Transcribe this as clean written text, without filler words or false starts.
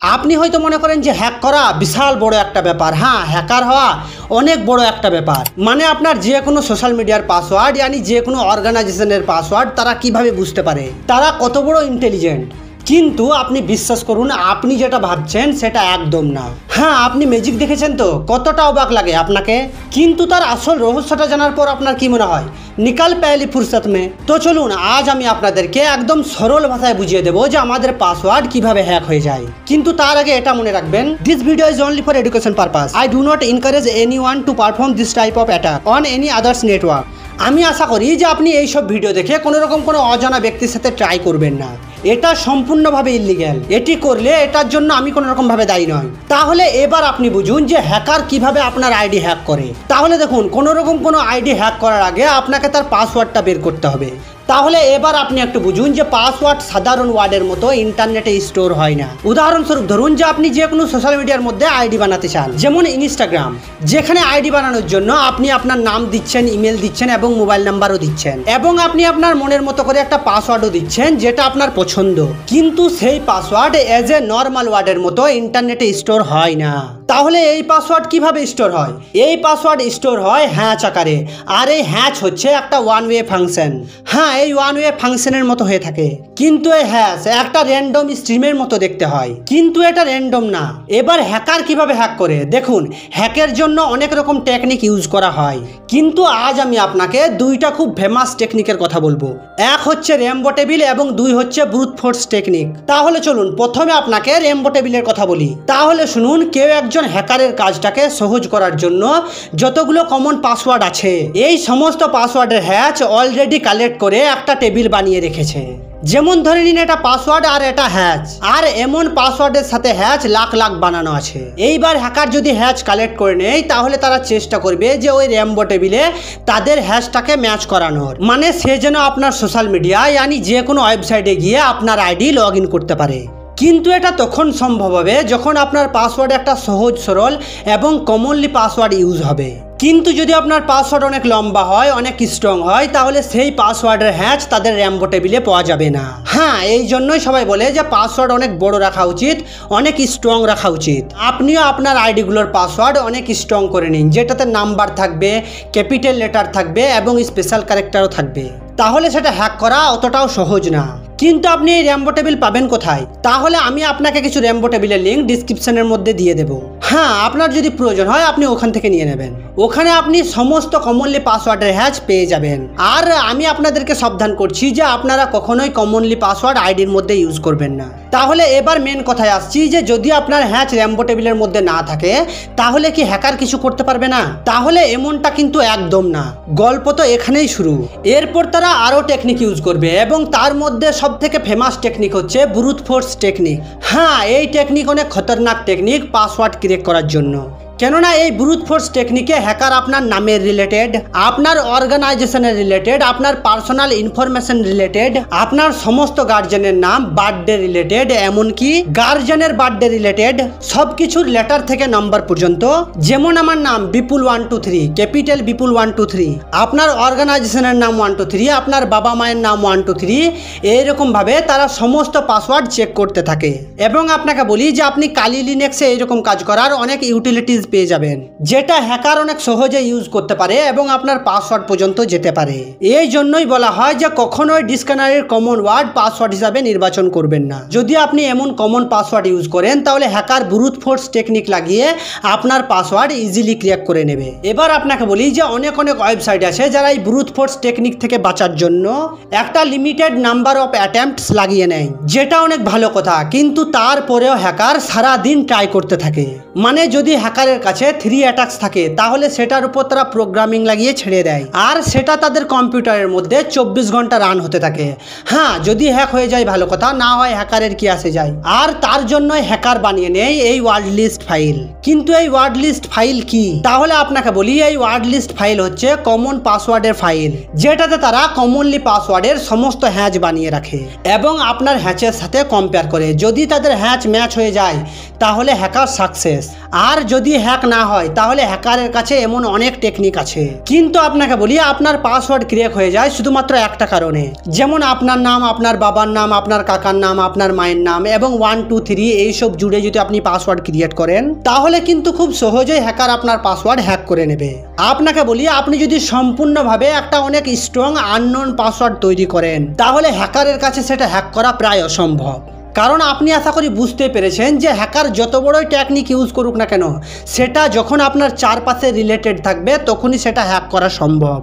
আপনি হয়তো মনে করেন যে হ্যাক করা বিশাল বড় একটা ব্যাপার। হ্যাঁ, হ্যাকার হওয়া অনেক বড় একটা ব্যাপার। মানে আপনার যে কোনো সোশ্যাল মিডিয়ার পাসওয়ার্ড, यानी যে কোনো অর্গানাইজেশনের পাসওয়ার্ড তারা কিভাবে বুঝতে পারে, তারা কত বড় ইন্টেলিজেন্ট। কিন্তু আপনি বিশ্বাস করুন, আপনি যেটা ভাবছেন সেটা একদম না। হ্যাঁ, আপনি ম্যাজিক দেখেছেন তো, কতটা অবাক লাগে আপনাকে, কিন্তু তার আসল রহস্যটা জানার পর আপনার কি মনে হয়, নিকাল পেলি ফুরসত মে। তো চলুন, আজ আমি আপনাদেরকে একদম সরল ভাষায় বুঝিয়ে দেবো যে আমাদের পাসওয়ার্ড কিভাবে হ্যাক হয়ে যায়। কিন্তু তার আগে এটা মনে রাখবেন, this video is only for education purpose. I do not encourage anyone to perform this type of attack on any others network. আমি আশা করি যে আপনি এইসব ভিডিও দেখে কোনোরকম কোনো অজানা ব্যক্তির সাথে ট্রাই করবেন না। এটা সম্পূর্ণভাবে ইলিগ্যাল। এটি করলে এটার জন্য আমি কোনো রকম ভাবে দায়ী নয়। তাহলে এবার আপনি বুঝুন যে হ্যাকার কিভাবে আপনার আইডি হ্যাক করে। তাহলে দেখুন, কোনো রকম কোনো আইডি হ্যাক করার আগে আপনাকে তার পাসওয়ার্ডটা বের করতে হবে। তাহলে এবার আপনি একটু বুঝুন যে পাসওয়ার্ড সাধারণ ওয়ার্ডের মতো ইন্টারনেটে স্টোর হয় না। উদাহরণস্বরূপ ধরুন যে আপনি যে কোনো সোশ্যাল মিডিয়ার মধ্যে আইডি বানাতে চান, যেমন ইনস্টাগ্রাম, যেখানে আইডি বানানোর জন্য আপনি আপনার নাম দিচ্ছেন, ইমেল দিচ্ছেন এবং মোবাইল নাম্বারও দিচ্ছেন, এবং আপনি আপনার মনের মতো করে একটা পাসওয়ার্ডও দিচ্ছেন যেটা আপনার পছন্দ। কিন্তু সেই পাসওয়ার্ড এজ এ নর্মাল ওয়ার্ডের মতো ইন্টারনেটে স্টোর হয় না। তাহলে এই পাসওয়ার্ড কিভাবে স্টোর হয়? এই পাসওয়ার্ড স্টোর হয় হ্যাচ আকারে। আর এই হ্যাচ হচ্ছে একটা ওয়ান ওয়ে ফাংশন। হ্যাঁ, এই ওয়ান ওয়ে ফাংশনের মতো হয়ে থাকে, কিন্তু এই হ্যাশ একটা র্যান্ডম স্ট্রিমের মতো দেখতে হয়, কিন্তু এটা র্যান্ডম না। এবার হ্যাকার কিভাবে হ্যাক করে দেখুন। হ্যাকের জন্য অনেক রকম টেকনিক ইউজ করা হয়, কিন্তু আজ আমি আপনাকে দুইটা খুব ফেমাস টেকনিকের কথা বলবো। এক হচ্ছে রেমবো টেবিল এবং দুই হচ্ছে ব্রুট ফোর্স টেকনিক। তাহলে চলুন প্রথমে আপনাকে রেমবো টেবিলের কথা বলি। তাহলে শুনুন, কেউ একজন হ্যাকারের কাজটাকে সহজ করার জন্য যতগুলো কমন পাসওয়ার্ড আছে, এই সমস্ত পাসওয়ার্ডের হ্যাচ অলরেডি কালেক্ট করে একটা টেবিল বানিয়ে রেখেছে। যেমন ধরে নিন এটা পাসওয়ার্ড আর এটা হ্যাচ, আর এমন পাসওয়ার্ডের সাথে হ্যাচ লাখ লাখ বানানো আছে। এইবার হ্যাকার যদি হ্যাচ কালেক্ট করে নেয়, তাহলে তারা চেষ্টা করবে যে ওই রেমবো টেবিলে তাদের হ্যাশটাকে ম্যাচ করানোর, মানে সে যেন আপনার সোশ্যাল মিডিয়া यानी যে কোনো ওয়েবসাইটে গিয়ে আপনার আইডি লগ ইন করতে পারে। কিন্তু এটা তখন সম্ভব হবে যখন আপনার পাসওয়ার্ড একটা সহজ সরল এবং কমনলি পাসওয়ার্ড ইউজ হবে। কিন্তু যদি আপনার পাসওয়ার্ড অনেক লম্বা হয়, অনেক স্ট্রং হয়, তাহলে সেই পাসওয়ার্ডের হ্যাচ তাদের র্যামবো টেবিলে পাওয়া যাবে না। হ্যাঁ, এই জন্যই সবাই বলে যে পাসওয়ার্ড অনেক বড় রাখা উচিত, অনেক স্ট্রং রাখা উচিত। আপনিও আপনার আইডিগুলোর পাসওয়ার্ড অনেক স্ট্রং করে নিন, যেটাতে নাম্বার থাকবে, ক্যাপিটাল লেটার থাকবে এবং স্পেশাল ক্যারেক্টারও থাকবে। তাহলে সেটা হ্যাক করা অতটাও সহজ না। কিন্তু আপনি এই র্যামবো টেবিল পাবেন কোথায়? তাহলে আমি আপনাকে কিছু র্যামবো টেবিলের লিঙ্ক ডিসক্রিপশনের মধ্যে দিয়ে দেবো। হ্যাঁ, আপনার যদি প্রয়োজন হয় আপনি ওখান থেকে নিয়ে নেবেন। ওখানে আপনি সমস্ত কমনলি পাসওয়ার্ডের হ্যাচ পেয়ে যাবেন। আর আমি আপনাদেরকে সাবধান করছি যে আপনারা কখনোই কমনলি পাসওয়ার্ড আইডির মধ্যে ইউজ করবেন না। তাহলে এবার মেন কথায় আসছি যে যদি আপনার হ্যাচ র্যামবো টেবিলের মধ্যে না থাকে, তাহলে কি হ্যাকার কিছু করতে পারবে না? তাহলে এমনটা কিন্তু একদম না। গল্প তো এখানেই শুরু। এরপর তারা আরও টেকনিক ইউজ করবে, এবং তার মধ্যে সবথেকে ফেমাস টেকনিক হচ্ছে ব্রুট ফোর্স টেকনিক। হ্যাঁ, এই টেকনিক অনেক খতরনাক টেকনিক পাসওয়ার্ড ক্রিয়েট করার জন্য। কেননা এই ব্রুট ফোর্স টেকনিকে হ্যাকার আপনার নামের রিলেটেড, আপনার অর্গানাইজেশনের রিলেটেড, আপনার পার্সোনাল ইনফরমেশন রিলেটেড, আপনার সমস্ত গার্জেনের নাম, বার্থডে রিলেটেড, এমনকি গার্জেনের বার্থডে রিলেটেড সব কিছুর লেটার থেকে নাম্বার পর্যন্ত, যেমন আমার নাম বিপুল 123, ক্যাপিটাল বিপুল 123, আপনার অর্গানাইজেশনের নাম 123, আপনার বাবা মায়ের নাম 123, এইরকমভাবে তারা সমস্ত পাসওয়ার্ড চেক করতে থাকে। এবং আপনাকে বলি যে আপনি কালি লিনাক্সে এইরকম কাজ করার অনেক ইউটিলিটিস পেয়ে যাবেন, যেটা হ্যাকার অনেক সহজে ইউজ করতে পারে এবং আপনার পাসওয়ার্ড পর্যন্ত যেতে পারে। এই জন্যই বলা হয় যে কখনোই ডিকশনারির কমন ওয়ার্ড পাসওয়ার্ড হিসাবে নির্বাচন করবেন না। যদি আপনি এমন কমন পাসওয়ার্ড ইউজ করেন, তাহলে হ্যাকার ব্রুট ফোর্স টেকনিক লাগিয়ে আপনার পাসওয়ার্ড ইজিলি ক্র্যাক করে নেবে। এবার আপনাকে বলি যে অনেক ওয়েবসাইট আছে যারা এই ব্রুট ফোর্স টেকনিক থেকে বাঁচার জন্য একটা লিমিটেড নাম্বার অফ অ্যাটেম্পটস লাগিয়ে নেয়, যেটা অনেক ভালো কথা। কিন্তু তারপরেও হ্যাকার সারাদিন ট্রাই করতে থাকে। মানে যদি হ্যাকারের কাছে 3 অ্যাটাকস থাকে, তাহলে সেটার উপর তারা প্রোগ্রামিং লাগিয়ে ছেড়ে দেয়, আর সেটা তাদের কম্পিউটারের মধ্যে 24 ঘন্টা রান হতে থাকে। হ্যাঁ, যদি হ্যাক হয়ে যায় ভালো কথা, না হয় হ্যাকারের কি আসে যায়। আর তার জন্য হ্যাকার বানিয়ে নেয় এই ওয়ার্ড লিস্ট ফাইল। কিন্তু এই ওয়ার্ড লিস্ট ফাইল কি? তাহলে আপনাকে বলি, এই ওয়ার্ড লিস্ট ফাইল হচ্ছে কমন পাসওয়ার্ডের ফাইল, যেটাতে তারা কমনলি পাসওয়ার্ডের সমস্ত হ্যাচ বানিয়ে রাখে এবং আপনার হ্যাচের সাথে কম্পেয়ার করে। যদি তাদের হ্যাচ ম্যাচ হয়ে যায়, তাহলে হ্যাকার সাকসেস। আর যদি হ্যাক না হয় তাহলে হ্যাকারের কাছে এমন অনেক টেকনিক আছে। কিন্তু আপনাকে বলি, আপনার পাসওয়ার্ড ক্র্যাক হয়ে যায় শুধুমাত্র একটা কারণে, যেমন আপনার নাম, আপনার বাবার নাম, আপনার কাকার নাম, আপনার মায়ের নাম এবং 1 2 3 এইসব জুড়ে যদি আপনি পাসওয়ার্ড ক্রিয়েট করেন তাহলে কিন্তু খুব সহজেই হ্যাকার আপনার পাসওয়ার্ড হ্যাক করে নেবে। আপনাকে বলি, আপনি যদি সম্পূর্ণভাবে একটা অনেক স্ট্রং আননোন পাসওয়ার্ড তৈরি করেন তাহলে হ্যাকারের কাছে সেটা হ্যাক করা প্রায় অসম্ভব। কারণ আপনি আশা করি বুঝতে পেরেছেন যে হ্যাকার যত বড়ই টেকনিক ইউজ করুক না কেন, সেটা যখন আপনার চারপাশে রিলেটেড থাকবে তখনই সেটা হ্যাক করা সম্ভব।